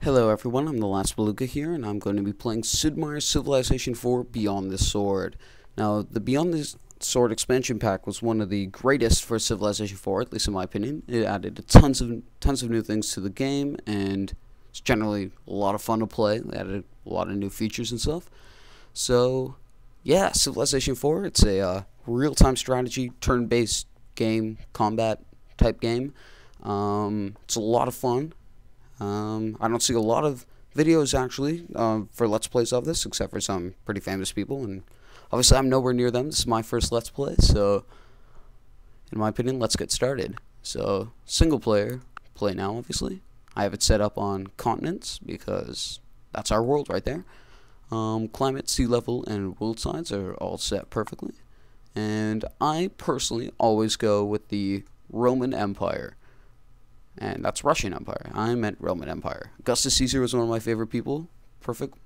Hello everyone, I'm the Last Beluga here, and I'm going to be playing Sid Meier's Civilization 4 Beyond the Sword. Now, the Beyond the Sword expansion pack was one of the greatest for Civilization 4, at least in my opinion. It added tons of new things to the game, and it's generally a lot of fun to play. They added a lot of new features and stuff. So, yeah, Civilization 4, it's a real-time strategy, turn-based game, combat type game. It's a lot of fun. I don't see a lot of videos actually for Let's Plays of this, except for some pretty famous people, and obviously I'm nowhere near them. This is my first Let's Play, so in my opinion, let's get started. So, single player, play now obviously. I have it set up on continents, because that's our world right there. Climate, sea level, and world size are all set perfectly. And I personally always go with the Roman Empire. And that's Russian Empire. I meant Roman Empire. Augustus Caesar was one of my favorite people. Perfect.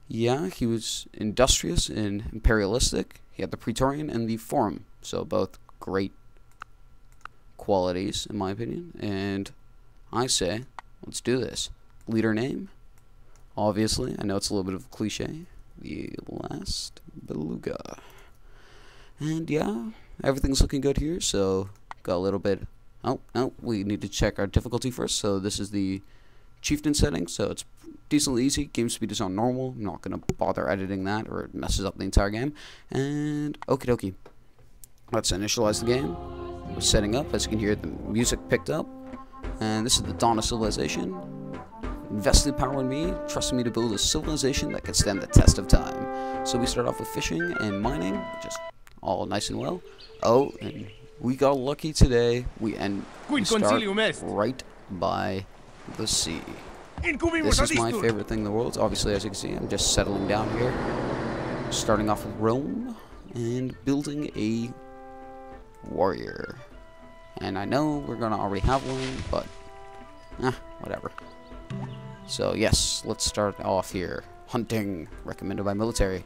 Yeah, he was industrious and imperialistic. He had the Praetorian and the Forum. So both great qualities, in my opinion. And I say, let's do this. Leader name? Obviously, I know it's a little bit of a cliche. The Last Beluga. And yeah, everything's looking good here. So, got a little bit... Oh, we need to check our difficulty first. So this is the chieftain setting, so it's decently easy. Game speed is on normal. I'm not going to bother editing that, or it messes up the entire game. And okie dokie. Let's initialize the game. We're setting up. As you can hear, the music picked up. And this is the dawn of civilization. Invested power in me, trusting me to build a civilization that can stand the test of time. So we start off with fishing and mining, which is all nice and well. Oh, and... we got lucky today. We start right by the sea. This is my favorite thing in the world. Obviously, as you can see, I'm just settling down here. Starting off with Rome and building a warrior. And I know we're going to already have one, but whatever. So, yes, let's start off here. Hunting, recommended by military.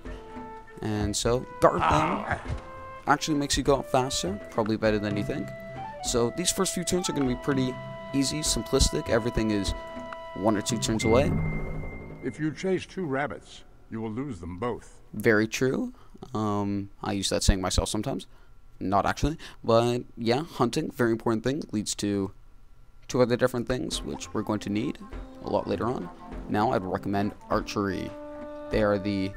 And so, guard them. Actually makes you go up faster, probably better than you think. So these first few turns are going to be pretty easy, simplistic. Everything is 1 or 2 turns away. If you chase 2 rabbits, you will lose them both. Very true. I use that saying myself sometimes. Not actually. But yeah, hunting, very important thing. Leads to 2 other different things, which we're going to need a lot later on. Now I'd recommend archery. They are the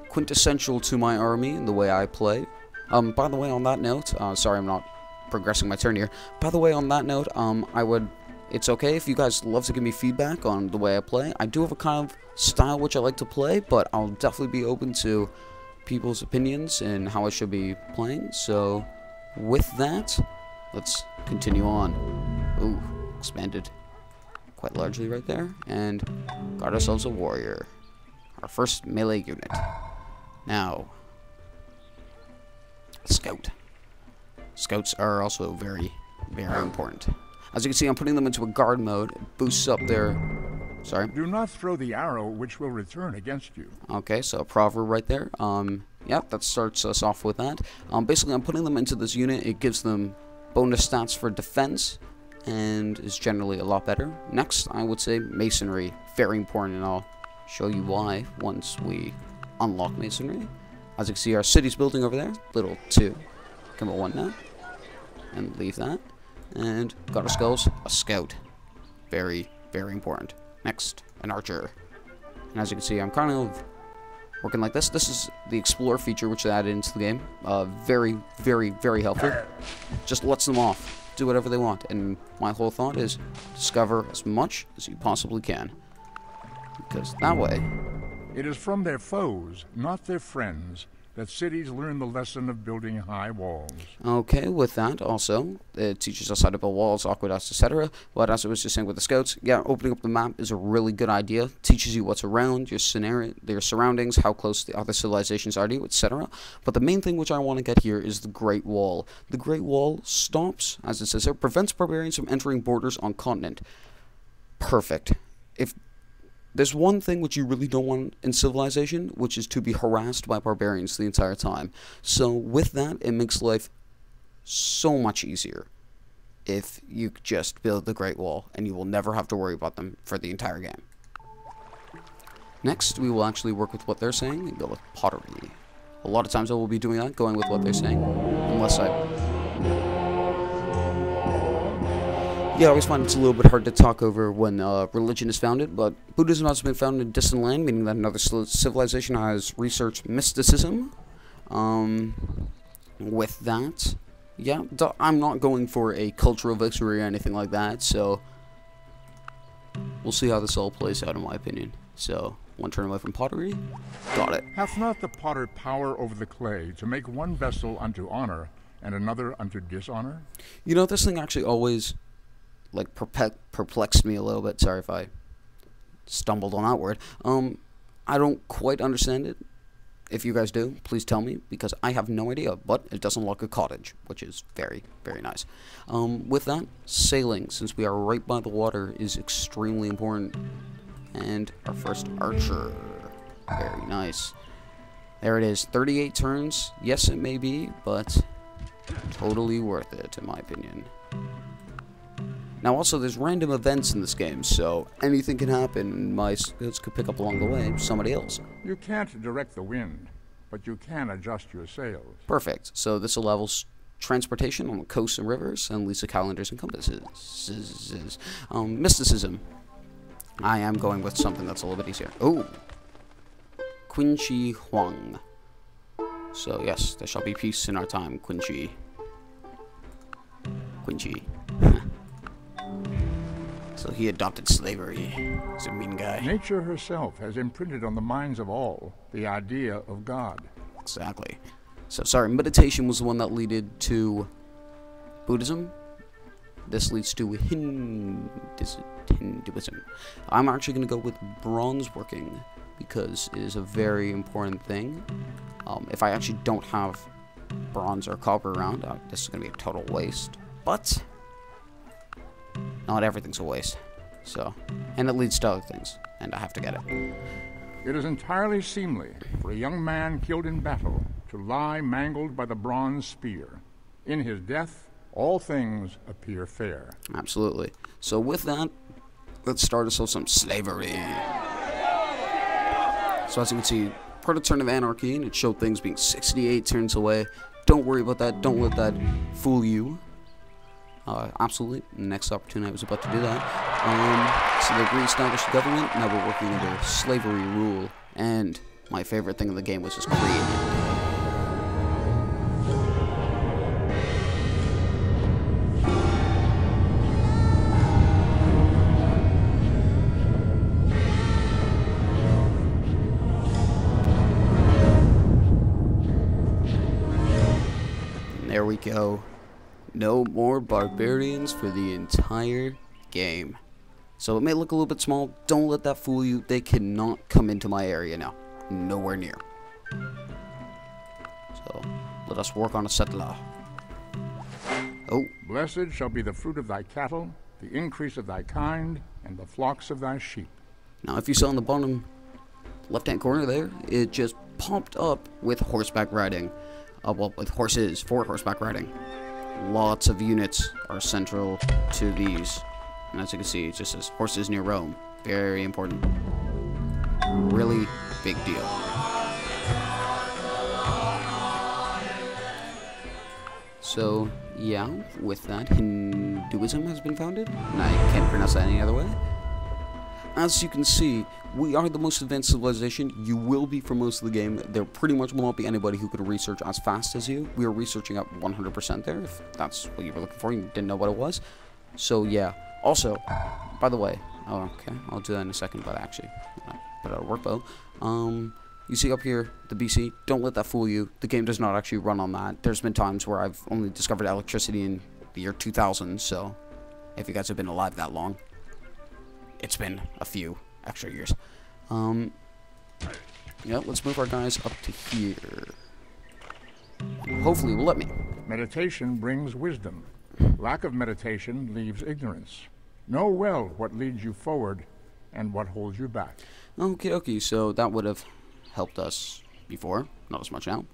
quintessential to my army in the way I play. By the way, on that note, sorry I'm not progressing my turn here. By the way, on that note, it's okay if you guys love to give me feedback on the way I play. I do have a kind of style which I like to play, but I'll definitely be open to people's opinions and how I should be playing. So, with that, let's continue on. Ooh, expanded quite largely right there, and got ourselves a warrior. Our first melee unit. Now, scout. Scouts are also very important. As you can see, I'm putting them into a guard mode. It boosts up their... Sorry. Do not throw the arrow, which will return against you. Okay, so a proverb right there. Yeah, that starts us off with that. Basically, I'm putting them into this unit. It gives them bonus stats for defense, and is generally a lot better. Next, I would say masonry. Very important, and I'll show you why once we unlock masonry. As you can see, our city's building over there. Little 2. Come on 1 now. And leave that. And got our skulls. A scout. Very important. Next, an archer. And as you can see, I'm kind of working like this. This is the explore feature which they added into the game. Very helpful. Just lets them off. Do whatever they want. And my whole thought is discover as much as you possibly can. Because that way... It is from their foes, not their friends, that cities learn the lesson of building high walls. Okay, with that also, it teaches us how to build walls, aqueducts, etc. But as I was just saying with the scouts, yeah, opening up the map is a really good idea. Teaches you what's around, your scenario, your surroundings, how close the other civilizations are to you, etc. But the main thing which I want to get here is the Great Wall. The Great Wall stops, as it says there, prevents barbarians from entering borders on continent. Perfect. If there's one thing which you really don't want in Civilization, which is to be harassed by barbarians the entire time. So with that, it makes life so much easier. if you just build the Great Wall, and you will never have to worry about them for the entire game. Next, we will actually work with what they're saying and go with pottery. A lot of times I will be doing that, going with what they're saying, unless I... Yeah, I always find it's a little bit hard to talk over when religion is founded, but Buddhism has been founded in a distant land, meaning that another civilization has researched mysticism. With that, yeah, I'm not going for a cultural victory or anything like that, so we'll see how this all plays out, in my opinion. So, one turn away from pottery. Got it. Hath not the potter power over the clay to make one vessel unto honor and another unto dishonor? You know, this thing actually always, like, perplexed me a little bit. Sorry if I stumbled on that word. I don't quite understand it. If you guys do, please tell me, because I have no idea, but it doesn't look like a cottage, which is very, very nice. With that, sailing, since we are right by the water, is extremely important. And our first archer. Very nice. There it is, 38 turns. Yes, it may be, but totally worth it, in my opinion. Now, also, there's random events in this game, so anything can happen. My skills could pick up along the way somebody else. You can't direct the wind, but you can adjust your sails. Perfect. So this allows transportation on the coasts and rivers, and leads to calendars and compasses. Mysticism. I am going with something that's a little bit easier. Oh! Qinchi Huang. So, yes, there shall be peace in our time, Qinchi. Qinchi. So he adopted slavery. He's a mean guy. Nature herself has imprinted on the minds of all the idea of God. Exactly. So, sorry, meditation was the one that led to Buddhism. This leads to Hinduism. I'm actually going to go with bronze working, because it is a very important thing. If I actually don't have bronze or copper around, this is going to be a total waste. But not everything's a waste. So, and it leads to other things, and I have to get it. It is entirely seemly for a young man killed in battle to lie mangled by the bronze spear. In his death, all things appear fair. Absolutely. So with that, let's start ourselves some slavery. So as you can see, part of Turn of Anarchy, and it showed things being 68 turns away. Don't worry about that. Don't let that fool you. Absolutely. Next opportunity, I was about to do that. So they re-established the government. Now we're working under slavery rule. And my favorite thing in the game was just creating it. There we go. No more barbarians for the entire game. So it may look a little bit small. Don't let that fool you. They cannot come into my area now. Nowhere near. So let us work on a settler. Oh. Blessed shall be the fruit of thy cattle, the increase of thy kind, and the flocks of thy sheep. Now if you saw in the bottom left-hand corner there, it just popped up with horseback riding. Well, with horses for horseback riding. Lots of units are central to these. And as you can see, it just says horses near Rome. Very important. Really big deal. So, yeah, with that, Hinduism has been founded. And I can't pronounce that any other way. As you can see, we are the most advanced civilization. You will be for most of the game. There pretty much will not be anybody who could research as fast as you. We are researching at 100% there, if that's what you were looking for. You didn't know what it was. So, yeah. Also, by the way, oh, okay, I'll do that in a second, but actually, I put out a workbow. You see up here, the BC, don't let that fool you. The game does not actually run on that. There's been times where I've only discovered electricity in the year 2000, so if you guys have been alive that long, it's been a few extra years. Yeah, let's move our guys up to here. Hopefully, will let me. Meditation brings wisdom. Lack of meditation leaves ignorance. Know well what leads you forward and what holds you back. Okay, so that would have helped us before. Not as much now.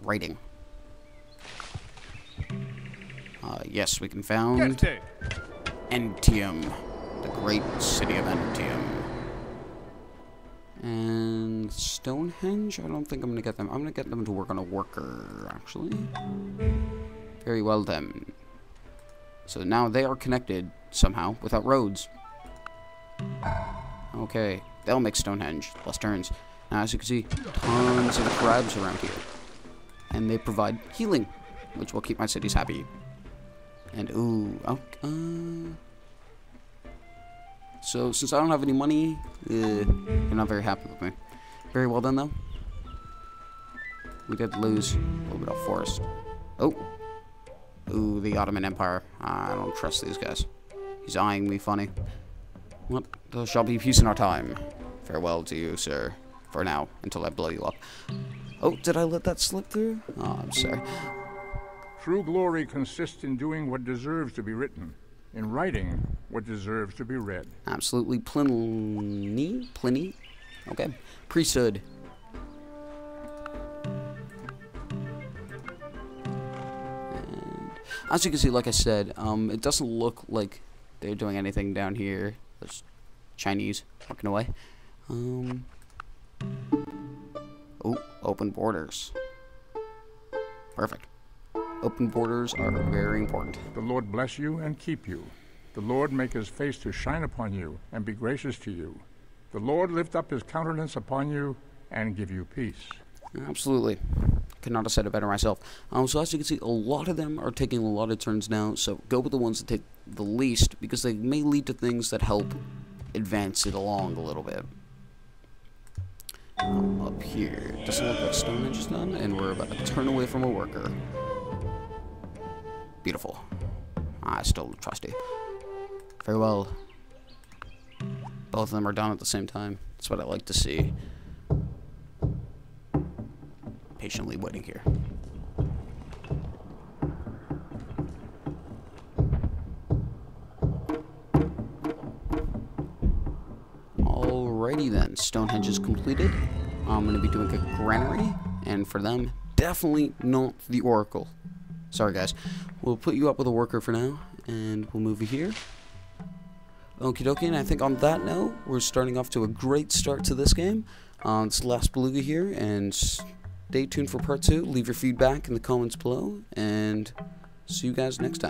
Writing. Yes, we can found Entium, the great city of Entium. And Stonehenge? I don't think I'm gonna get them. I'm gonna get them to work on a worker, actually. Very well then. So now they are connected somehow without roads. Okay, they'll make Stonehenge. Less turns. Now, as you can see, tons of crabs around here. And they provide healing, which will keep my cities happy. And, ooh, so, since I don't have any money, they're not very happy with me. Very well done, though. We did lose a little bit of forest. Oh. Ooh, the Ottoman Empire. I don't trust these guys. He's eyeing me funny. What? There shall be peace in our time. Farewell to you, sir. For now, until I blow you up. Oh, did I let that slip through? Oh, I'm sorry. True glory consists in doing what deserves to be written, in writing what deserves to be read. Absolutely. Pliny? Okay. Priesthood. And as you can see, like I said, it doesn't look like they're doing anything down here. There's Chinese walking away. Oh, open borders. Perfect. Open borders are very important. The Lord bless you and keep you. The Lord make his face to shine upon you and be gracious to you. The Lord lift up his countenance upon you and give you peace. Absolutely. Could not have said it better myself. So as you can see, a lot of them are taking a lot of turns now, so go with the ones that take the least, because they may lead to things that help advance it along a little bit. Up here, doesn't look like Stonehenge is done, and we're about to turn away from a worker. Beautiful. I still trust you. Very well. Both of them are done at the same time. That's what I like to see. Patiently waiting here. Alrighty then, Stonehenge is completed. I'm going to be doing a granary, and for them, definitely not the Oracle. Sorry guys. We'll put you up with a worker for now, and we'll move you here. Okie dokie, and I think on that note, we're starting off to a great start to this game. It's the last Beluga here, and stay tuned for part 2. Leave your feedback in the comments below, and see you guys next time.